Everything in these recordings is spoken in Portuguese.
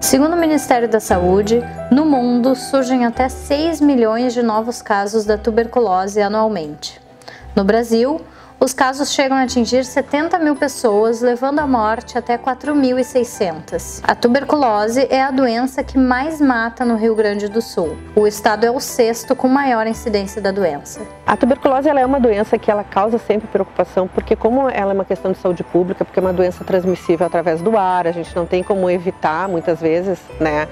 Segundo o Ministério da Saúde, no mundo surgem até 6 milhões de novos casos da tuberculose anualmente. No Brasil, os casos chegam a atingir 70 mil pessoas, levando à morte até 4.600. A tuberculose é a doença que mais mata no Rio Grande do Sul. O estado é o 6º com maior incidência da doença. A tuberculose ela é uma doença que ela causa sempre preocupação, porque como ela é uma questão de saúde pública, porque é uma doença transmissível através do ar, a gente não tem como evitar muitas vezes, né?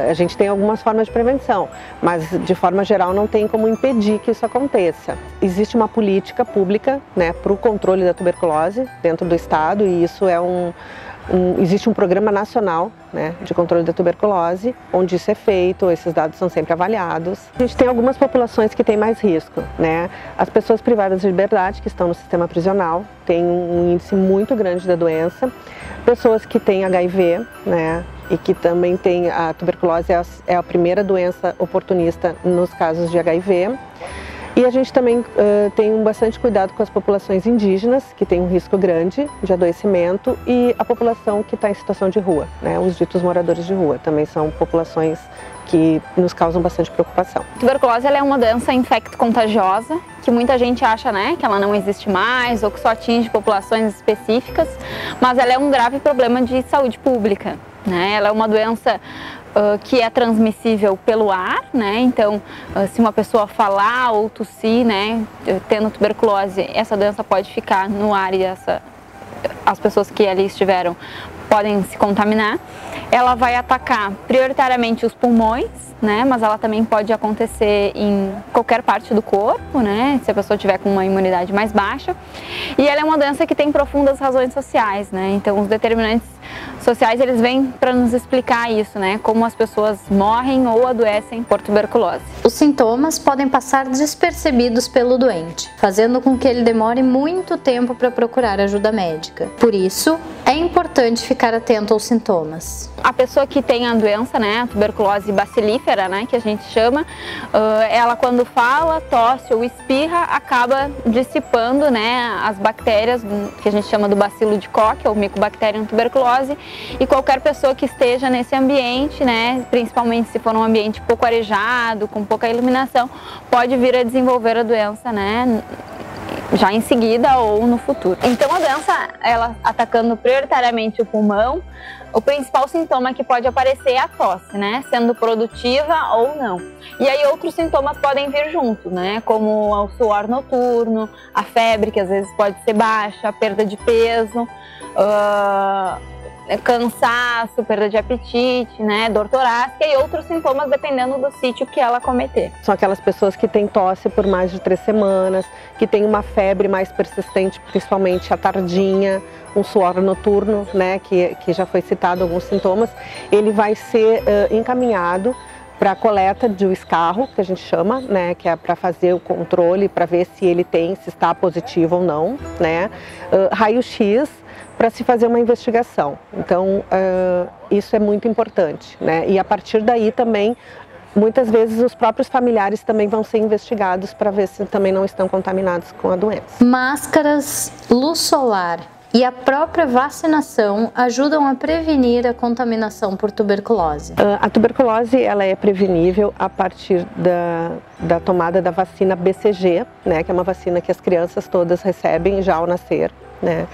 A gente tem algumas formas de prevenção, mas de forma geral não tem como impedir que isso aconteça. Existe uma política pública, né, para o controle da tuberculose dentro do estado, e isso é existe um programa nacional, né, de controle da tuberculose, onde isso é feito, esses dados são sempre avaliados. A gente tem algumas populações que têm mais risco, né? As pessoas privadas de liberdade, que estão no sistema prisional, têm um índice muito grande da doença. Pessoas que têm HIV, né, e que também têm a tuberculose, é a primeira doença oportunista nos casos de HIV. E a gente também tem bastante cuidado com as populações indígenas, que têm um risco grande de adoecimento, e a população que está em situação de rua, né? Os ditos moradores de rua, também são populações que nos causam bastante preocupação. A tuberculose ela é uma doença infecto-contagiosa, que muita gente acha, né, que ela não existe mais ou que só atinge populações específicas, mas ela é um grave problema de saúde pública, né? Ela é uma doença que é transmissível pelo ar, né? Então, se uma pessoa falar ou tossir, né, tendo tuberculose, essa doença pode ficar no ar e as pessoas que ali estiveram podem se contaminar. Ela vai atacar prioritariamente os pulmões, né? Mas ela também pode acontecer em qualquer parte do corpo, né? Se a pessoa tiver com uma imunidade mais baixa. E ela é uma doença que tem profundas razões sociais, né? Então, os determinantes sociais, eles vêm para nos explicar isso, né? Como as pessoas morrem ou adoecem por tuberculose. Os sintomas podem passar despercebidos pelo doente, fazendo com que ele demore muito tempo para procurar ajuda médica. Por isso, é importante ficar atento aos sintomas. A pessoa que tem a doença, né, a tuberculose bacilífera, né, que a gente chama, ela quando fala, tosse ou espirra, acaba dissipando, né, as bactérias que a gente chama do bacilo de Koch, ou Mycobacterium tuberculose, e qualquer pessoa que esteja nesse ambiente, né, principalmente se for um ambiente pouco arejado, com pouca iluminação, pode vir a desenvolver a doença, né, já em seguida ou no futuro. Então a doença, ela atacando prioritariamente o pulmão, o principal sintoma que pode aparecer é a tosse, né, sendo produtiva ou não. E aí outros sintomas podem vir junto, né, como o suor noturno, a febre, que às vezes pode ser baixa, a perda de peso, cansaço, perda de apetite, né, dor torácica e outros sintomas dependendo do sítio que ela cometer. São aquelas pessoas que têm tosse por mais de 3 semanas, que têm uma febre mais persistente, principalmente à tardinha, um suor noturno, né, que já foi citado alguns sintomas. Ele vai ser encaminhado para a coleta de um escarro, que a gente chama, né, que é para fazer o controle, para ver se ele tem, se está positivo ou não, né, raio-x, para se fazer uma investigação. Então, isso é muito importante, né? E a partir daí também, muitas vezes os próprios familiares também vão ser investigados para ver se também não estão contaminados com a doença. Máscaras, luz solar e a própria vacinação ajudam a prevenir a contaminação por tuberculose. A tuberculose ela é prevenível a partir da tomada da vacina BCG, né, que é uma vacina que as crianças todas recebem já ao nascer, né?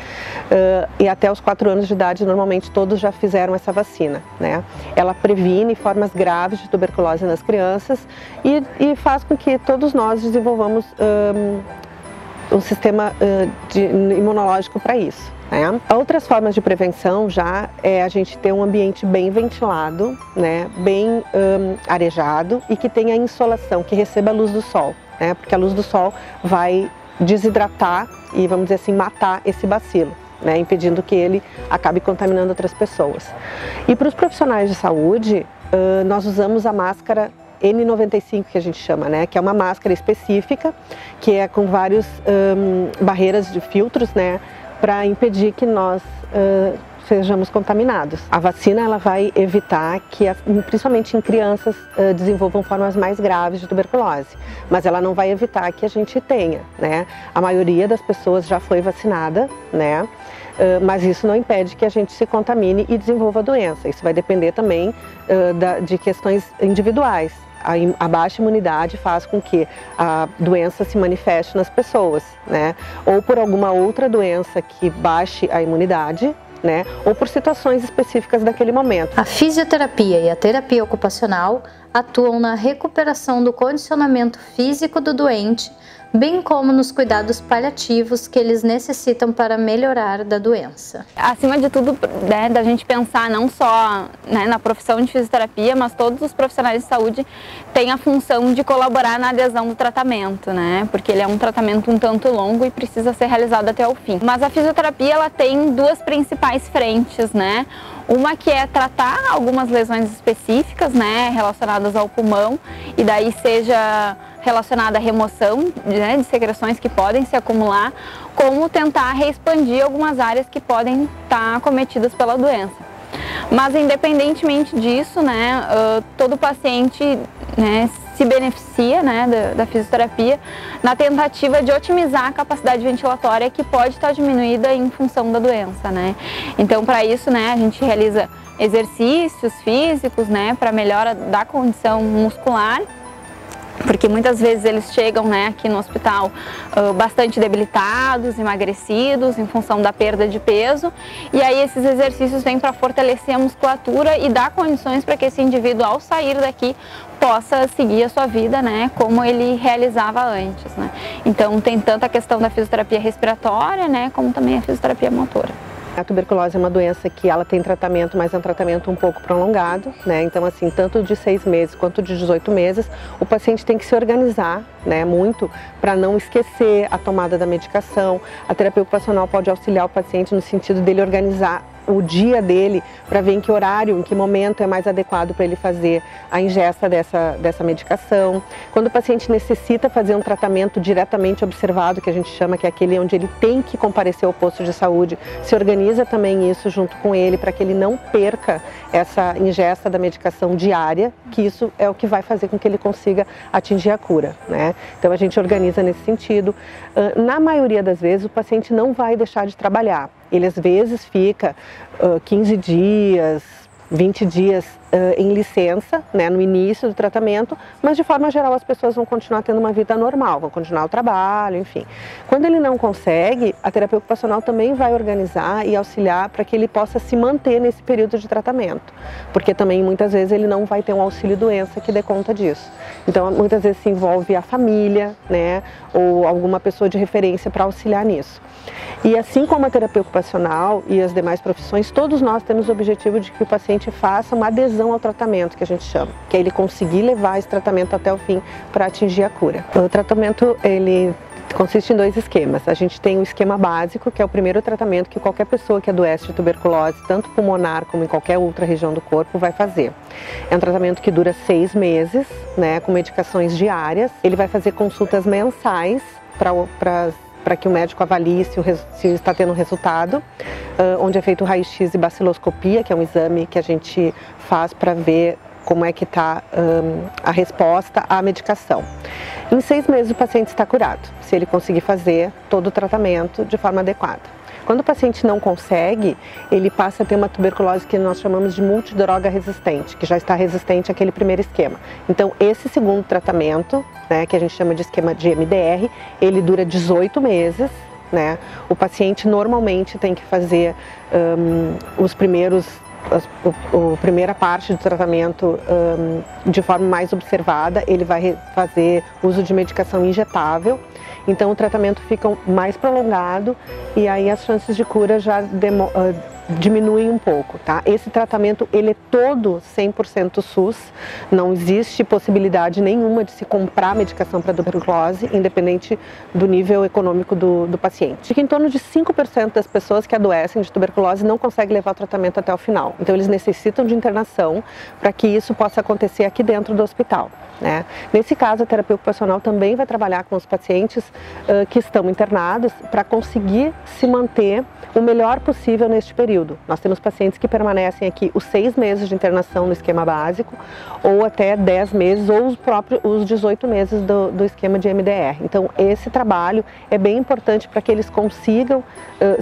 E até os 4 anos de idade, normalmente todos já fizeram essa vacina, né? Ela previne formas graves de tuberculose nas crianças e faz com que todos nós desenvolvamos um sistema imunológico para isso, né? Outras formas de prevenção já é a gente ter um ambiente bem ventilado, né? Bem arejado e que tenha insolação, que receba a luz do sol, né? Porque a luz do sol vai desidratar e, vamos dizer assim, matar esse bacilo, né, impedindo que ele acabe contaminando outras pessoas. E para os profissionais de saúde, nós usamos a máscara N95, que a gente chama, né, que é uma máscara específica, que é com várias barreiras de filtros, né, para impedir que nós sejamos contaminados. A vacina ela vai evitar que, principalmente em crianças, desenvolvam formas mais graves de tuberculose, mas ela não vai evitar que a gente tenha, né? A maioria das pessoas já foi vacinada, né? mas isso não impede que a gente se contamine e desenvolva a doença. Isso vai depender também de questões individuais. A baixa imunidade faz com que a doença se manifeste nas pessoas, né? Ou por alguma outra doença que baixe a imunidade, né? Ou por situações específicas daquele momento. A fisioterapia e a terapia ocupacional atuam na recuperação do condicionamento físico do doente, bem como nos cuidados paliativos que eles necessitam para melhorar da doença. Acima de tudo, né, da gente pensar não só, né, na profissão de fisioterapia, mas todos os profissionais de saúde têm a função de colaborar na adesão do tratamento, né, porque ele é um tratamento um tanto longo e precisa ser realizado até o fim. Mas a fisioterapia, ela tem duas principais frentes, né? Uma que é tratar algumas lesões específicas, né, relacionadas ao pulmão, e daí seja relacionada à remoção, né, de secreções que podem se acumular, como tentar reexpandir algumas áreas que podem estar acometidas pela doença. Mas independentemente disso, né, todo paciente, né, se beneficia, né, da fisioterapia na tentativa de otimizar a capacidade ventilatória que pode estar diminuída em função da doença, né. Então, para isso, né, a gente realiza exercícios físicos, né, para melhora da condição muscular, porque muitas vezes eles chegam, né, aqui no hospital bastante debilitados, emagrecidos, em função da perda de peso, e aí esses exercícios vêm para fortalecer a musculatura e dar condições para que esse indivíduo, ao sair daqui, possa seguir a sua vida, né, como ele realizava antes, né. Então tem tanto a questão da fisioterapia respiratória, né, como também a fisioterapia motora. A tuberculose é uma doença que ela tem tratamento, mas é um tratamento um pouco prolongado, né? Então, assim, tanto de 6 meses quanto de 18 meses, o paciente tem que se organizar, né, muito para não esquecer a tomada da medicação. A terapia ocupacional pode auxiliar o paciente no sentido dele organizar o dia dele para ver em que horário, em que momento é mais adequado para ele fazer a ingesta dessa medicação. Quando o paciente necessita fazer um tratamento diretamente observado, que a gente chama, que é aquele onde ele tem que comparecer ao posto de saúde, se organiza também isso junto com ele para que ele não perca essa ingesta da medicação diária, que isso é o que vai fazer com que ele consiga atingir a cura, né? Então a gente organiza nesse sentido. Na maioria das vezes o paciente não vai deixar de trabalhar. Ele às vezes fica 15 dias, 20 dias em licença, né, no início do tratamento, mas de forma geral as pessoas vão continuar tendo uma vida normal, vão continuar o trabalho, enfim. Quando ele não consegue, a terapia ocupacional também vai organizar e auxiliar para que ele possa se manter nesse período de tratamento, porque também muitas vezes ele não vai ter um auxílio doença que dê conta disso. Então muitas vezes se envolve a família, né, ou alguma pessoa de referência para auxiliar nisso. E assim como a terapia ocupacional e as demais profissões, todos nós temos o objetivo de que o paciente faça uma adesão ao tratamento, que a gente chama, que é ele conseguir levar esse tratamento até o fim para atingir a cura. O tratamento, ele consiste em 2 esquemas. A gente tem o esquema básico, que é o primeiro tratamento que qualquer pessoa que adoece de tuberculose, tanto pulmonar como em qualquer outra região do corpo, vai fazer. É um tratamento que dura 6 meses, né, com medicações diárias. Ele vai fazer consultas mensais para que o médico avalie se está tendo resultado, onde é feito o raio-x e baciloscopia, que é um exame que a gente faz para ver como é que está a resposta à medicação. Em 6 meses o paciente está curado, se ele conseguir fazer todo o tratamento de forma adequada. Quando o paciente não consegue, ele passa a ter uma tuberculose que nós chamamos de multidroga resistente, que já está resistente àquele primeiro esquema. Então, esse segundo tratamento, né, que a gente chama de esquema de MDR, ele dura 18 meses, né? O paciente normalmente tem que fazer a primeira parte do tratamento de forma mais observada. Ele vai fazer uso de medicação injetável, então o tratamento fica mais prolongado e aí as chances de cura já diminuem um pouco, tá? Esse tratamento, ele é todo 100% SUS, não existe possibilidade nenhuma de se comprar medicação para tuberculose, independente do nível econômico do paciente. Em torno de 5% das pessoas que adoecem de tuberculose não conseguem levar o tratamento até o final, então eles necessitam de internação para que isso possa acontecer aqui dentro do hospital. né? Nesse caso, a terapia ocupacional também vai trabalhar com os pacientes que estão internados para conseguir se manter o melhor possível neste período. Nós temos pacientes que permanecem aqui os 6 meses de internação no esquema básico, ou até 10 meses, ou os 18 meses do esquema de MDR. Então, esse trabalho é bem importante para que eles consigam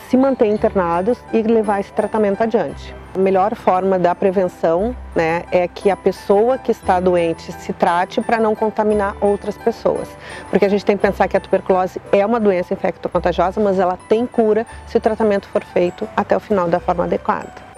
se manter internados e levar esse tratamento adiante. A melhor forma da prevenção, né, é que a pessoa que está doente se trate para não contaminar outras pessoas. Porque a gente tem que pensar que a tuberculose é uma doença infecto-contagiosa, mas ela tem cura se o tratamento for feito até o final da forma adequada.